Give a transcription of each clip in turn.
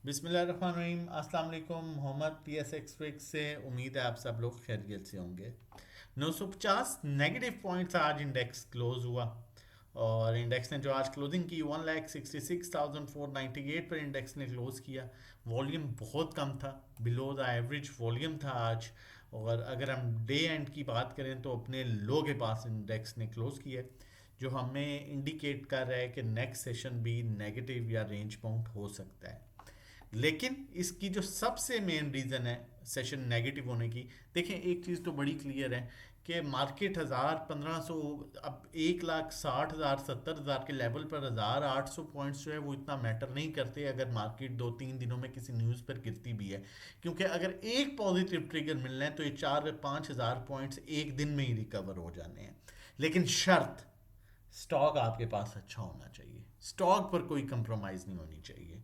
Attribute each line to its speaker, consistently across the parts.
Speaker 1: बिस्मिल्लाहिर्रहमानिर्रहीम। अस्सलाम वालेकुम। मोहम्मद PSX फिक्स से उम्मीद है आप सब लोग खैरियत से होंगे। 950 नेगेटिव पॉइंट्स आज इंडेक्स क्लोज हुआ और इंडेक्स ने जो आज क्लोजिंग की 1,66,498 पर इंडेक्स ने क्लोज किया। वॉल्यूम बहुत कम था, बिलो द एवरेज वॉल्यूम था आज। और अगर हम डे एंड की बात करें तो अपने लो के पास इंडेक्स ने क्लोज किया, जो हमें इंडिकेट कर रहा है कि नेक्स्ट सेशन भी नेगेटिव या रेंज बाउंड हो सकता है। लेकिन इसकी जो सबसे मेन रीज़न है सेशन नेगेटिव होने की, देखें एक चीज़ तो बड़ी क्लियर है कि मार्केट 1,000 1,500, अब 1,60,000 70,000 के लेवल पर 1,800 पॉइंट्स जो है वो इतना मैटर नहीं करते अगर मार्केट 2-3 दिनों में किसी न्यूज़ पर गिरती भी है। क्योंकि अगर एक पॉजिटिव ट्रिगर मिलना है तो ये 4-5 हज़ार पॉइंट्स एक दिन में ही रिकवर हो जाने हैं। लेकिन शर्त, स्टॉक आपके पास अच्छा होना चाहिए, स्टॉक पर कोई कंप्रोमाइज़ नहीं होनी चाहिए,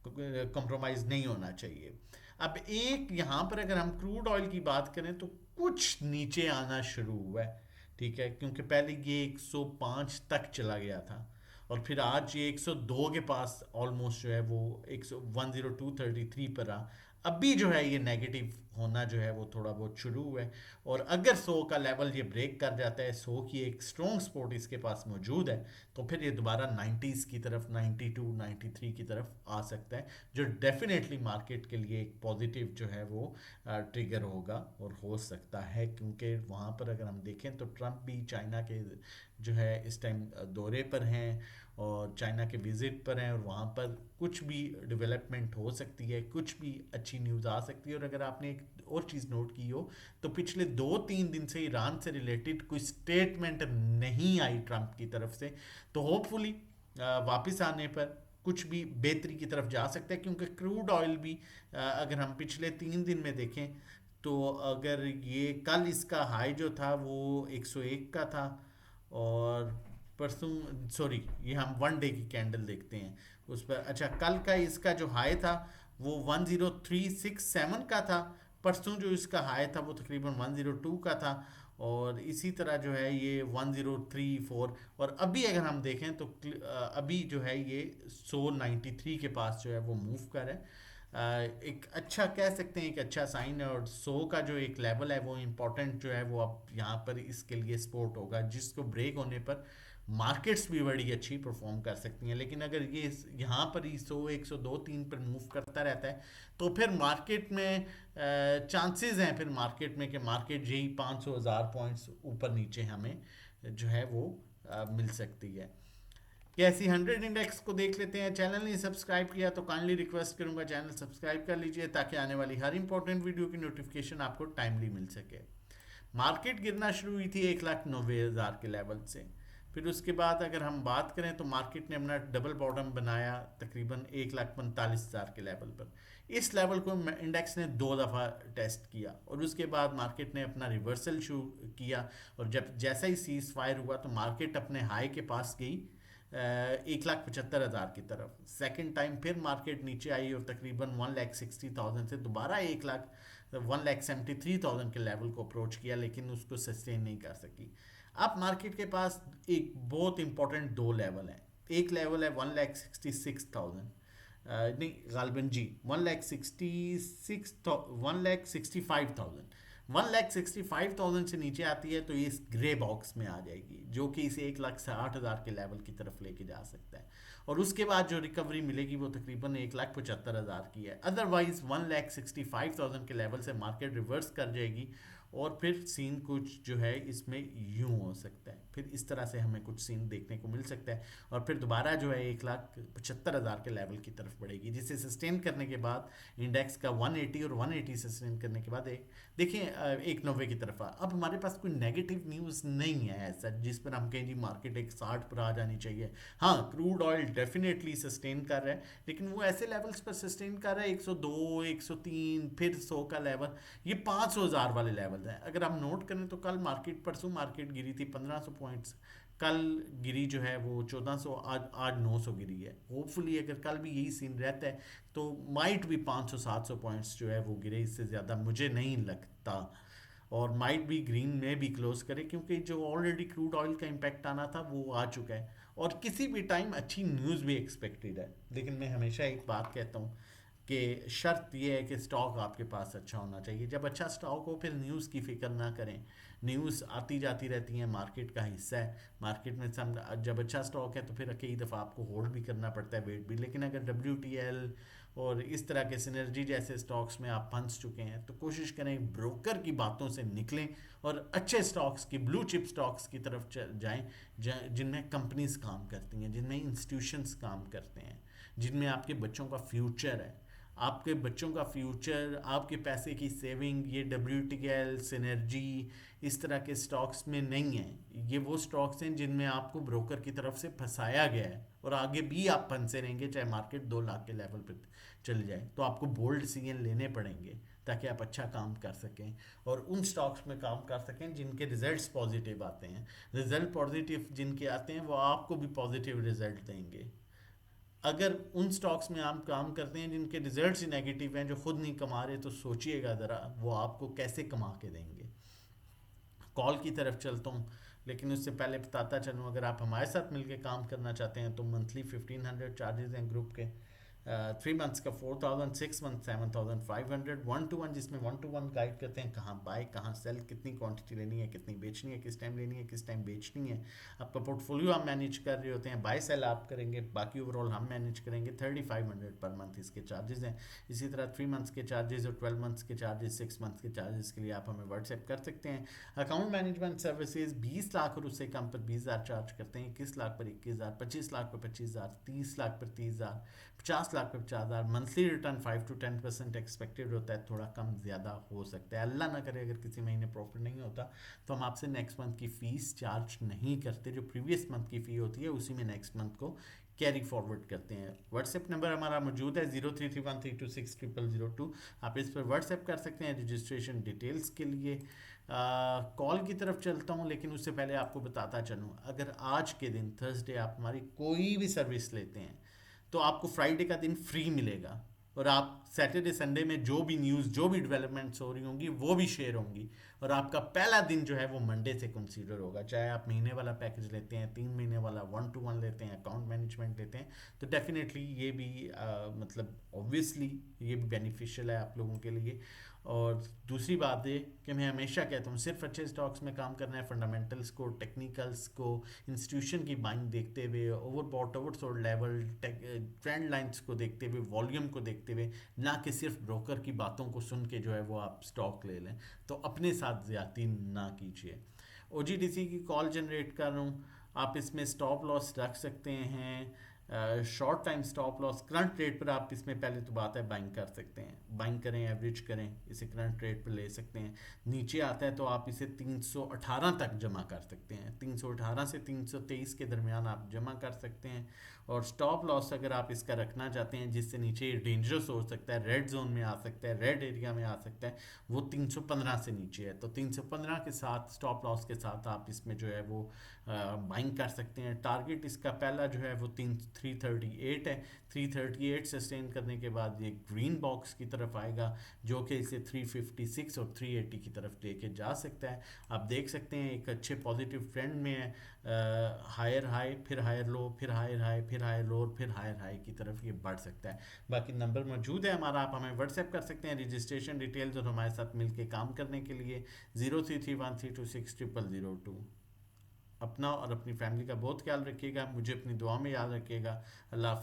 Speaker 1: कंप्रोमाइज़ नहीं होना चाहिए। अब एक यहाँ पर अगर हम क्रूड ऑयल की बात करें तो कुछ नीचे आना शुरू हुआ है, ठीक है, क्योंकि पहले ये 105 तक चला गया था और फिर आज ये 102 के पास ऑलमोस्ट जो है वो 10233 पर आ। अभी जो है ये नेगेटिव होना जो है वो थोड़ा बहुत शुरू हुआ है। और अगर 100 का लेवल ये ब्रेक कर जाता है, 100 की एक स्ट्रॉन्ग सपोर्ट इसके पास मौजूद है, तो फिर ये दोबारा 90s की तरफ, 92 93 की तरफ आ सकता है, जो डेफिनेटली मार्केट के लिए एक पॉजिटिव जो है वो ट्रिगर होगा और हो सकता है। क्योंकि वहाँ पर अगर हम देखें तो ट्रंप भी चाइना के जो है इस टाइम दौरे पर हैं और चाइना के विज़िट पर हैं, और वहाँ पर कुछ भी डेवलपमेंट हो सकती है, कुछ भी अच्छी न्यूज़ आ सकती है। और अगर आपने एक और चीज़ नोट की हो तो पिछले 2-3 दिन से ईरान से रिलेटेड कोई स्टेटमेंट नहीं आई ट्रंप की तरफ से, तो होपफुली वापस आने पर कुछ भी बेहतरी की तरफ जा सकता है। क्योंकि क्रूड ऑयल भी अगर हम पिछले 3 दिन में देखें तो अगर ये कल इसका हाई जो था वो 101 का था, और परसों, सॉरी, ये हम वन डे की कैंडल देखते हैं उस पर। अच्छा, कल का इसका जो हाई था वो 10367 का था, परसों जो इसका हाई था वो तकरीबन 102 का था, और इसी तरह जो है ये 1034। और अभी अगर हम देखें तो अभी जो है ये 193 के पास जो है वो मूव कर है। एक अच्छा कह सकते हैं, एक अच्छा साइन है। और 100 का जो एक लेवल है वो इम्पोर्टेंट जो है वो अब यहाँ पर इसके लिए सपोर्ट होगा, जिसको ब्रेक होने पर मार्केट्स भी बड़ी अच्छी परफॉर्म कर सकती हैं। लेकिन अगर ये यहाँ पर ही 100 102 3 पर मूव करता रहता है तो फिर मार्केट में चांसेस हैं फिर मार्केट में कि मार्केट यही 500 हज़ार पॉइंट्स ऊपर नीचे हमें जो है वो मिल सकती है। कैसी 100 इंडेक्स को देख लेते हैं। चैनल नहीं सब्सक्राइब किया तो काइंडली रिक्वेस्ट करूंगा चैनल सब्सक्राइब कर लीजिए, ताकि आने वाली हर इंपॉर्टेंट वीडियो की नोटिफिकेशन आपको टाइमली मिल सके। मार्केट गिरना शुरू हुई थी 1,90,000 के लेवल से। फिर उसके बाद अगर हम बात करें तो मार्केट ने अपना डबल बॉटम बनाया तकरीबन 1,45,000 के लेवल पर। इस लेवल को इंडेक्स ने 2 दफ़ा टेस्ट किया और उसके बाद मार्केट ने अपना रिवर्सल शुरू किया। और जब जैसा ही सीज फायर हुआ तो मार्केट अपने हाई के पास गई 1,75,000 की तरफ। सेकेंड टाइम फिर मार्केट नीचे आई और तकरीबन 1,60,000 से दोबारा 1,73,000 के लेवल को अप्रोच किया, लेकिन उसको सस्टेन नहीं कर सकी। अब मार्केट के पास एक बहुत इंपॉर्टेंट दो लेवल हैं। एक लेवल है 1,66,000, नहीं गालबन जी 1,65,000। 1,65,000 से नीचे आती है तो ये इस ग्रे बॉक्स में आ जाएगी, जो कि इसे 1,60,000 के लेवल की तरफ लेके जा सकता है। और उसके बाद जो रिकवरी मिलेगी वो तकरीबन 1,75,000 की है। अदरवाइज 1,65,000 के लेवल से मार्केट रिवर्स कर जाएगी और फिर सीन कुछ जो है इसमें यूं हो सकता है, फिर इस तरह से हमें कुछ सीन देखने को मिल सकता है। और फिर दोबारा जो है 1,75,000 के लेवल की तरफ बढ़ेगी, जिसे सस्टेन करने के बाद इंडेक्स का 180 और 180 सस्टेन करने के बाद देखिए 190 की तरफ अब हमारे पास कोई नेगेटिव न्यूज़ नहीं है ऐसा जिस पर हम कहें जी मार्केट 160 पर आ जानी चाहिए। हाँ, क्रूड ऑयल डेफिनेटली सस्टेन कर रहा है, लेकिन वो ऐसे लेवल्स पर सस्टेन कर रहा है 102 103, फिर 100 का लेवल, ये 500,000 वाले लेवल हैं। अगर हम नोट करें तो कल मार्केट, परसों मार्केट गिरी थी 1,500 पॉइंट्स, कल गिरी जो है वो 1,400, आज 900 गिरी है। होपफुली अगर कल भी यही सीन रहता है तो माइट भी 500-700 पॉइंट्स जो है वो गिरे, इससे ज़्यादा मुझे नहीं लगता। और माइट भी ग्रीन में भी क्लोज करे, क्योंकि जो ऑलरेडी क्रूड ऑयल का इम्पैक्ट आना था वो आ चुका है और किसी भी टाइम अच्छी न्यूज़ भी एक्सपेक्टेड है। लेकिन मैं हमेशा एक बात कहता हूँ कि शर्त ये है कि स्टॉक आपके पास अच्छा होना चाहिए। जब अच्छा स्टॉक हो फिर न्यूज़ की फिक्र ना करें, न्यूज़ आती जाती रहती है, मार्केट का हिस्सा है। मार्केट में जब अच्छा स्टॉक है तो फिर कई दफ़ा आपको होल्ड भी करना पड़ता है, वेट भी। लेकिन अगर WTL और इस तरह के सिनर्जी जैसे स्टॉक्स में आप फंस चुके हैं तो कोशिश करें ब्रोकर की बातों से निकलें और अच्छे स्टॉक्स की, ब्लू चिप स्टॉक्स की तरफ जाएं, जिनमें कंपनीज काम करती हैं, जिनमें इंस्टीट्यूशंस काम करते हैं, जिनमें आपके बच्चों का फ्यूचर है। आपके बच्चों का फ्यूचर, आपके पैसे की सेविंग ये WTL, सिनर्जी इस तरह के स्टॉक्स में नहीं है। ये वो स्टॉक्स हैं जिनमें आपको ब्रोकर की तरफ से फंसाया गया है और आगे भी आप फंसे रहेंगे, चाहे मार्केट 2 लाख के लेवल पर चले जाए। तो आपको बोल्ड डिसीजन लेने पड़ेंगे ताकि आप अच्छा काम कर सकें और उन स्टॉक्स में काम कर सकें जिनके रिजल्ट्स पॉजिटिव आते हैं। रिजल्ट पॉजिटिव जिनके आते हैं वो आपको भी पॉजिटिव रिजल्ट देंगे। अगर उन स्टॉक्स में आप काम करते हैं जिनके रिजल्ट्स ही नेगेटिव हैं, जो खुद नहीं कमा रहे, तो सोचिएगा ज़रा वो आपको कैसे कमा के देंगे। कॉल की तरफ चलता हूँ, लेकिन उससे पहले बताता चलूँ, अगर आप हमारे साथ मिलकर काम करना चाहते हैं तो मंथली 1500 चार्जेस हैं ग्रुप के, 3 मंथ्स का 4000, 6 मंथ 7500, 1-to-1 जिसमें 1-to-1 गाइड करते हैं कहाँ बाय कहाँ सेल, कितनी क्वांटिटी लेनी है, कितनी बेचनी है, किस टाइम लेनी है, किस टाइम बेचनी है। आपका पोर्टफोलियो हम मैनेज कर रहे होते हैं, बाय सेल आप करेंगे, बाकी ओवरऑल हम मैनेज करेंगे। 3500 पर मंथ इसके चार्जेस हैं। इसी तरह 3 मंथ्स के चार्जेस और 12 मंथ्स के चार्जेस, 6 मंथ्स के चार्जेस के लिए आप हमें व्हाट्सएप कर सकते हैं। अकाउंट मैनेजमेंट सर्विसेज 20 लाख और उससे कम पर 20,000 चार्ज करते हैं, 21 लाख पर 21,000, 25 लाख पर 25,000, 30 लाख पर 30,000, 50 लाख पर 50,000। मंथली रिटर्न 5 to 10% एक्सपेक्टेड होता है, थोड़ा कम ज़्यादा हो सकता है। अल्लाह ना करे अगर किसी महीने प्रॉफिट नहीं होता तो हम आपसे नेक्स्ट मंथ की फ़ीस चार्ज नहीं करते, जो प्रीवियस मंथ की फ़ी होती है उसी में नेक्स्ट मंथ को कैरी फॉरवर्ड करते हैं। व्हाट्सएप नंबर हमारा मौजूद है 0331326002। आप इस पर व्हाट्सएप कर सकते हैं रजिस्ट्रेशन डिटेल्स के लिए। कॉल की तरफ चलता हूँ, लेकिन उससे पहले आपको बताता चलूँ, अगर आज के दिन थर्सडे आप हमारी कोई भी सर्विस लेते हैं तो आपको फ्राइडे का दिन फ्री मिलेगा और आप सैटरडे संडे में जो भी न्यूज़, जो भी डेवलपमेंट्स हो रही होंगी वो भी शेयर होंगी और आपका पहला दिन जो है वो मंडे से कंसीडर होगा। चाहे आप महीने वाला पैकेज लेते हैं, 3 महीने वाला 1-to-1 लेते हैं, अकाउंट मैनेजमेंट लेते हैं, तो डेफिनेटली ये भी मतलब ऑब्वियसली ये भी बेनिफिशियल है आप लोगों के लिए। और दूसरी बात है कि मैं हमेशा कहता हूँ सिर्फ अच्छे स्टॉक्स में काम करना है, फंडामेंटल्स को, टेक्निकल्स को, इंस्टीट्यूशन की बाइंग देखते हुए, overbought oversold level, trend lines को देखते हुए, वॉल्यूम को देखते हुए, ना कि सिर्फ ब्रोकर की बातों को सुन के जो है वो आप स्टॉक ले लें। तो अपने साथ ज़्यादती ना कीजिए। OGDC की कॉल जनरेट कर रहा हूँ, आप इसमें स्टॉप लॉस रख सकते हैं, short time stop loss current rate पर आप इसमें पहले तो बात है बाइंग कर सकते हैं, बाइंग करें, एवरेज करें, इसे करंट रेट पर ले सकते हैं। नीचे आता है तो आप इसे 318 तक जमा कर सकते हैं, 318 से 323 के दरमियान आप जमा कर सकते हैं। और स्टॉप लॉस अगर आप इसका रखना चाहते हैं जिससे नीचे डेंजरस हो सकता है, रेड जोन में आ सकता है, रेड एरिया में आ सकता है, वो 315 से नीचे है, तो 315 के साथ स्टॉप लॉस के साथ आप इसमें जो है वो बाइंग कर सकते हैं। टारगेट इसका पहला जो है वो 338 है, 338 सस्टेन करने के बाद ये ग्रीन बॉक्स की तरफ आएगा जो कि इसे 356 और 380 की तरफ लेके जा सकता है। आप देख सकते हैं एक अच्छे पॉजिटिव ट्रेंड में है, हायर हाई, फिर हायर लो, फिर हायर हाई, फिर हायर लो, फिर हायर हाई की तरफ ये बढ़ सकता है। बाकी नंबर मौजूद है हमारा, आप हमें व्हाट्सएप कर सकते हैं रजिस्ट्रेशन डिटेल्स और हमारे साथ मिलकर काम करने के लिए 0331326002। अपना और अपनी फैमिली का बहुत ख्याल रखिएगा, मुझे अपनी दुआ में याद रखिएगा। अल्लाह हाफिज़।